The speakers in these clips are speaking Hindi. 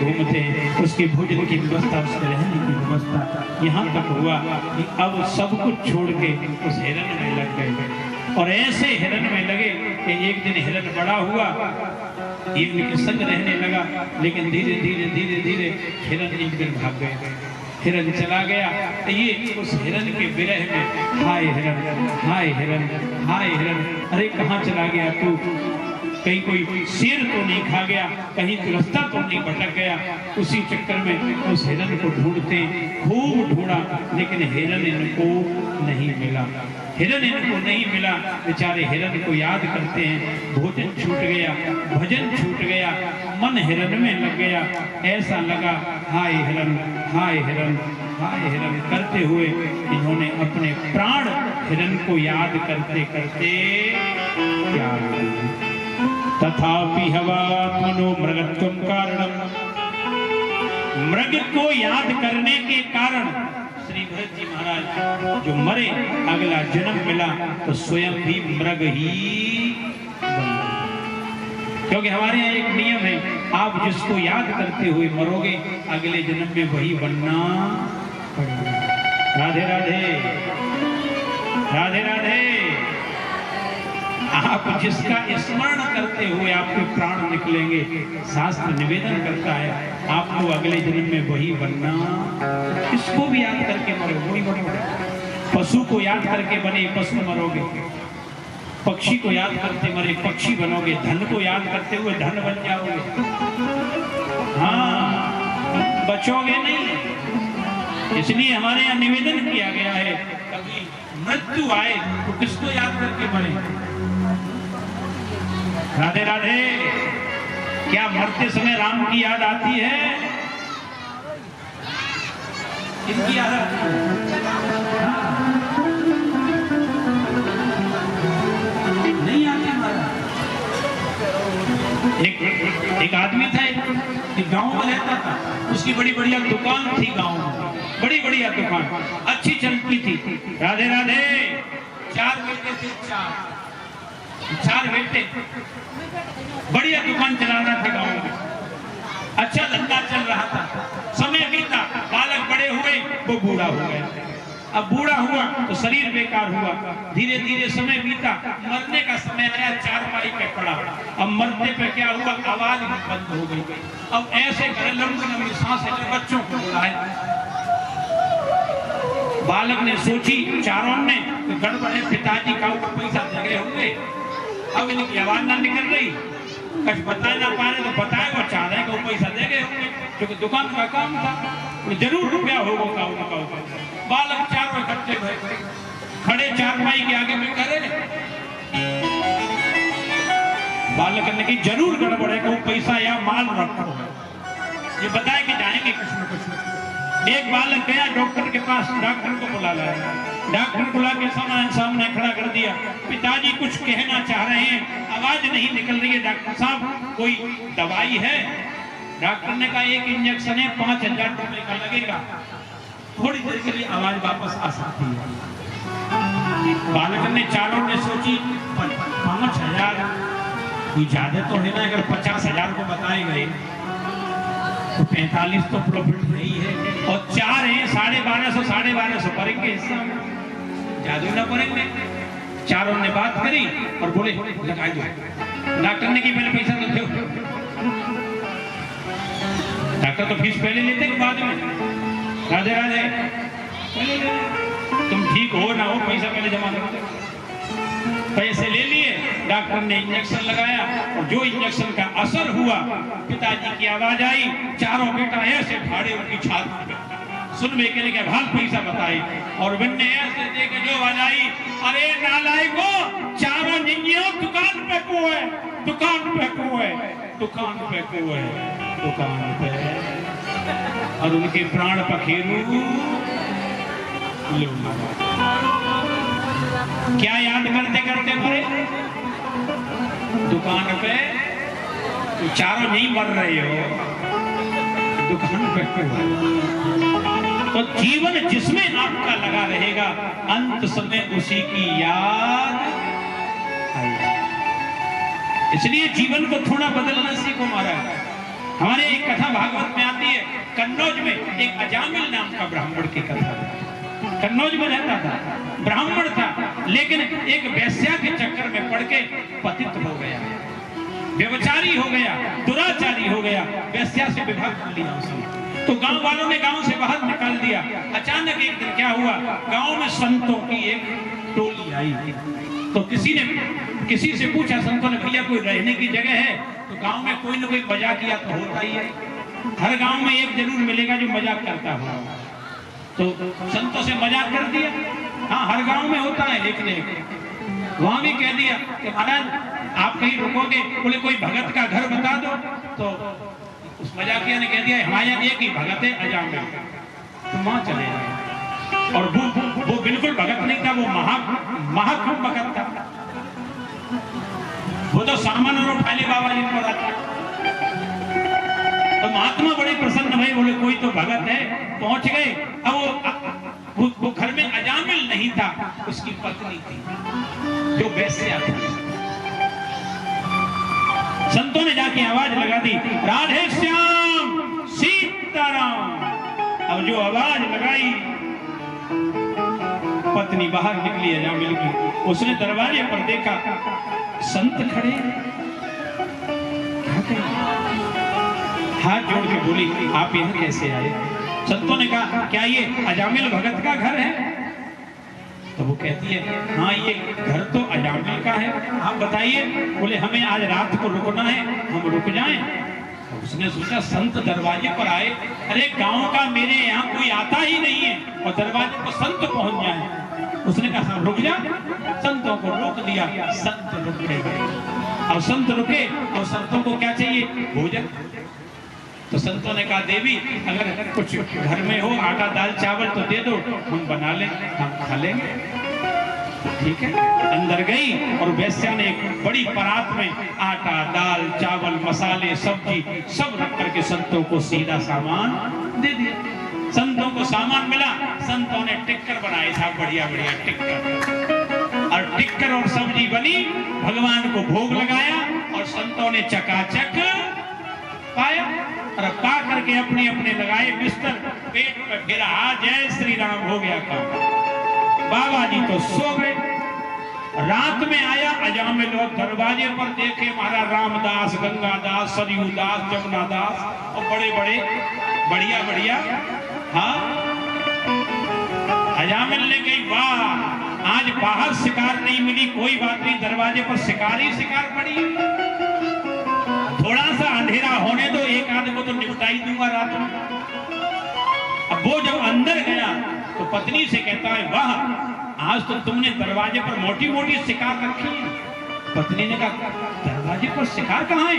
घूमते हैं। उसके भोजन की व्यवस्था, उसके रहने की व्यवस्था, यहाँ तक हुआ कि अब सब कुछ छोड़ के उस हिरन में लग गए। और ऐसे हिरन में लगे कि एक दिन हिरन बड़ा हुआ, ये उनके संग रहने लगा, लेकिन धीरे धीरे धीरे धीरे हिरन एक दिन भाग गए। हिरन चला गया, ये उस हिरन के विरह में हाय हिरन, हाय हिरन, हाय हिरन, अरे कहाँ चला गया तू? कहीं कोई शेर तो नहीं खा गया, कहीं रास्ता तो नहीं भटक गया? उसी चक्कर में उस हिरन को ढूंढते खूब ढूंढा, लेकिन हिरन इनको नहीं मिला। हिरन इनको नहीं मिला। बेचारे हिरन को याद करते हैं, भोजन छूट गया, भजन छूट गया, मन हिरन में लग गया। ऐसा लगा हाय हिरन, हाय हिरन, हाय हिरन करते हुए इन्होंने अपने प्राण हिरन को याद करते करते त्याग दिए। तथापि हवात्मनो मृगत्वं कारणम, मृग को याद करने के कारण श्री भरत जी महाराज जो मरे, अगला जन्म मिला तो स्वयं भी मृग ही बन। क्योंकि हमारे यहाँ एक नियम है, आप जिसको याद करते हुए मरोगे, अगले जन्म में वही बनना पड़ेगा। राधे राधे, राधे राधे। आप जिसका स्मरण करते हुए आपके प्राण निकलेंगे, शास्त्र निवेदन करता है आपको अगले जन्म में वही बनना। इसको भी याद करके मरो, वही बनोगे। पशु को याद करके बने पशु मरोगे, पक्षी को याद करते मरे पक्षी बनोगे, धन को याद करते हुए धन बन जाओगे। हाँ, बचोगे नहीं। इसलिए हमारे यहाँ निवेदन किया गया है, कभी मृत्यु आए तो किसको याद करके मरे? राधे राधे। क्या मरते समय राम की याद आती है? किनकी याद आती है? नहीं आती महाराज। एक आदमी था, एक गांव में रहता था, उसकी बड़ी बढ़िया दुकान थी गांव में, बड़ी बढ़िया दुकान, अच्छी चलती थी। राधे राधे। 4 बेटे थे, 4 बेटे, बढ़िया दुकान चला रहा था गांव में, अच्छा धंधा चल रहा था। समय बीता, बालक बड़े हुए, वो बूढ़ा हो गया। अब बूढ़ा हुआ तो शरीर बेकार हुआ, धीरे धीरे समय बीता, मरने का समय आया, चारपाई पे पड़ा। अब मरने पे क्या हुआ, आवाज बंद हो गई। अब ऐसे करे लंबी लंबी सांसें, बच्चों को बुलाया। बालक ने सोची, चारों ने गड़बड़ है, पिताजी का पैसा दे गए होंगे, अब इनकी आवाज ना निकल रही, कुछ बता ना पा रहे, तो बताए वो चाह रहे कि वो पैसा दे गए होंगे, क्योंकि दुकान का काम था, जरूर रुपया होगा उनका। बालक चारों इकट्ठे हुए, खड़े चारपाई के आगे में करे। बालक ने कही जरूर गड़बड़ है कि वो पैसा या माल रखो, ये बताए कि जाएंगे कुछ न कुछ। एक बालक गया डॉक्टर के पास, डॉक्टर को बुला लाया, डॉक्टर बुला के सामने खड़ा कर दिया। पिताजी कुछ कहना चाह रहे हैं, आवाज नहीं निकल रही है, डॉक्टर साहब कोई दवाई है? डॉक्टर ने कहा एक इंजेक्शन है, 5000 रुपए का लगेगा, थोड़ी देर के लिए आवाज वापस आ सकती है। बालक ने, चारों ने सोची 5000 कोई ज्यादा तो है ना, अगर 50,000 को बताए गए तो 45 तो प्रॉफिट नहीं है, और 4 हैं, 1250, 1250 करेंगे, जादू ना करेंगे। चारों ने बात करी और बोले लगा दो। डॉक्टर ने कि पहले पैसा तो दो। डॉक्टर तो फीस पहले लेते हैं बाद में। राधे राधे। तुम ठीक हो ना हो, पैसा पहले जमा करो। पैसे ले लिए, डॉक्टर ने इंजेक्शन लगाया, और जो इंजेक्शन का असर हुआ, पिताजी की आवाज आई, चारों बेटा ऐसे भाड़े उनकी छाती सुनने के लिए भाग पैसा बताए, और बनने ऐसे देखे जो आवाज आई, अरे नालायको, चारों जिंगियों दुकान पे को है, दुकान पे को है, दुकान पे को है, दुकान पे, और उनके प्राण पखेरु। क्या याद करते करते मरे? दुकान पे। तो चारों नहीं मर रहे हो, दुकान पे। तो जीवन जिसमें आपका लगा रहेगा, अंत समय उसी की याद आएगी। इसलिए जीवन को थोड़ा बदलना सीखो महाराज। हमारे एक कथा भागवत में आती है, कन्नौज में एक अजामिल नाम का ब्राह्मण की कथा है। कन्नौज में रहता था, ब्राह्मण था, लेकिन एक वेश्या के चक्कर में पड़ के पतित हो गया, व्यभिचारी हो गया, दुराचारी हो गया, वेश्या से विवाह कर लिया उसने। तो गांव वालों ने गांव से बाहर निकाल दिया। अचानक एक दिन क्या हुआ, गांव में संतों की एक टोली आई। तो किसी से पूछा संतों ने, भैया कोई रहने की जगह है? तो गांव में कोई ना कोई मजाक किया तो होता ही है, हर गांव में एक जरूर मिलेगा जो मजाक करता हो। तो संतों से मजाक कर दिया। हाँ, हर गांव में होता है, लेकिन वहां भी कह दिया कि महाराज आप कहीं रुकोगे? बोले कोई भगत का घर बता दो। तो उस मजाकिया ने कह दिया हमारे यहाँ एक ही भगत है अजामिल। तो वहां चले गए, और वो बिल्कुल भगत नहीं था, वो महाकुंभ भगत था। वो तो सामान और उठाले बाबा जी पर आता। तो महात्मा बड़े प्रसन्न भाई, बोले कोई तो भगत है। पहुंच गए। अब वो घर में अजामिल नहीं था, उसकी पत्नी थी जो वेश्या थी। संतों ने जाके आवाज लगा दी, राधे श्याम सीताराम। अब जो आवाज लगाई, पत्नी बाहर निकली अजामिल की। उसने दरवाजे पर देखा संत खड़े, हाथ जोड़ के बोली आप यहाँ कैसे आए? संतों ने कहा क्या ये अजामिल भगत का घर है? तो वो कहती है हाँ ये घर तो अजामिल का है, आप बताइए। बोले हमें आज रात को रुकना है, हम रुक जाएं? तो उसने सोचा संत दरवाजे पर आए, अरे गांव का मेरे यहाँ कोई आता ही नहीं है और दरवाजे पर संत पहुंच जाए। उसने कहा रुक जा। संतों को रोक दिया, संत रुक गए। और संत रुके और संतों को क्या चाहिए? भोजन। तो संतों ने कहा देवी अगर कुछ घर में हो, आटा दाल चावल तो दे दो, हम बना लें, हम खा लेंगे। ठीक है। अंदर गई और वेश्या ने एक बड़ी परात में आटा दाल चावल मसाले सब्जी सब रख करके संतों को सीधा सामान दे दिया। संतों को सामान मिला, संतों ने टिक्कर बनाए था, बढ़िया बढ़िया टिक्कर। और टिक्कर और सब्जी बनी, भगवान को भोग लगाया और संतों ने चकाचक पाया। और पा करके अपने अपने लगाए बिस्तर, पेट पर गिरा, जय श्री राम हो गया काम। बाबा जी तो सो गए। रात में आया अजामिल और दरवाजे पर देखे महाराज रामदास, गंगादास, सरयूदास, जमुनादास और बड़े बड़े बढ़िया बढ़िया। हाँ, अजामिल ने कही वाह आज बाहर शिकार नहीं मिली, कोई बात नहीं, दरवाजे पर शिकार ही शिकार पड़ी। थोड़ा सा अंधेरा होने दो, एक आदमी को तो निपटाई दूंगा रात में। अब वो जब अंदर गया तो पत्नी से कहता है वाह आज तो तुमने दरवाजे पर मोटी मोटी शिकार रखी है। पत्नी ने कहा दरवाजे पर शिकार कहाँ है?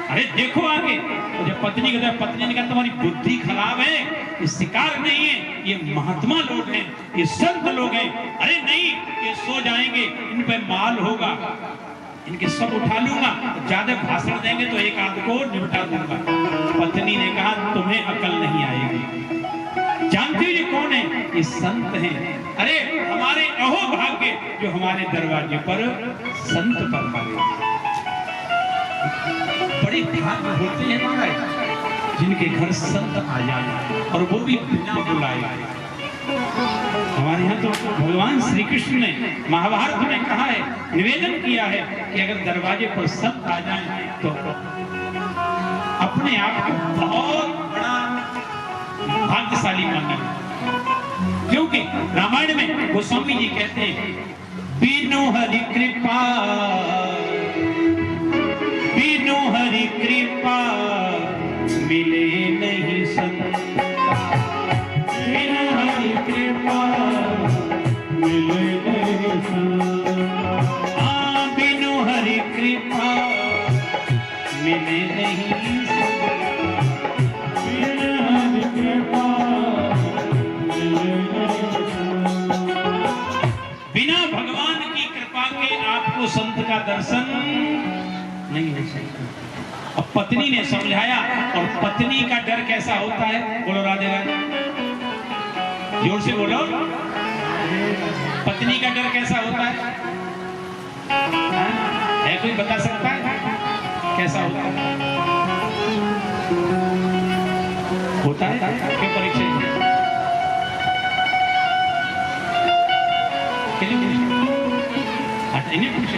अरे देखो आगे। तो जब पत्नी ने कहा तुम्हारी बुद्धि खराब है, ये शिकार नहीं है, ये महात्मा लोग हैं, ये संत लोग हैं। अरे नहीं, ये सो जाएंगे, इन पे माल होगा, इनके सब उठा लूंगा, ज्यादा भाषण देंगे तो एक आध को निपटा दूंगा। पत्नी ने कहा तुम्हें अकल नहीं आएगी, जानती हो ये कौन है? ये संत हैं। अरे हमारे अहो भाग्य जो हमारे दरवाजे पर संत पर बड़े भाग्य होते हैं महाराज जिनके घर संत आ जाए, और वो भी बिना बुलाए। हमारे यहाँ तो भगवान श्री कृष्ण ने महाभारत में कहा है, निवेदन किया है कि अगर दरवाजे पर संत आ जाए तो अपने आप को बहुत बड़ा भाग्यशाली माना। क्योंकि रामायण में गोस्वामी जी कहते हैं बिनु हरि कृपा, बिनु हरि कृपा मिले नहीं संत, बिनु हरि कृपा मिले नहीं संत। हाँ बिनु हरि कृपा मिले नहीं संत, बिनु हरि कृपा मिले नहीं संत। बिना भगवान की कृपा के आपको संत का दर्शन नहीं हो सकता। अब पत्नी ने समझाया, और पत्नी का डर कैसा होता है? बोलो राधे राधे, जोर से बोलो। पत्नी का डर कैसा होता है कोई बता सकता है कैसा होता है? होता है क्यों परीक्षा इन्हें पूछे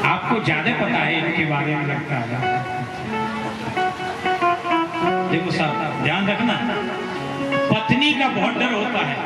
आपको ज्यादा पता है इनके बारे में लगता है। देखो साहब ध्यान रखना, पत्नी का बहुत डर होता है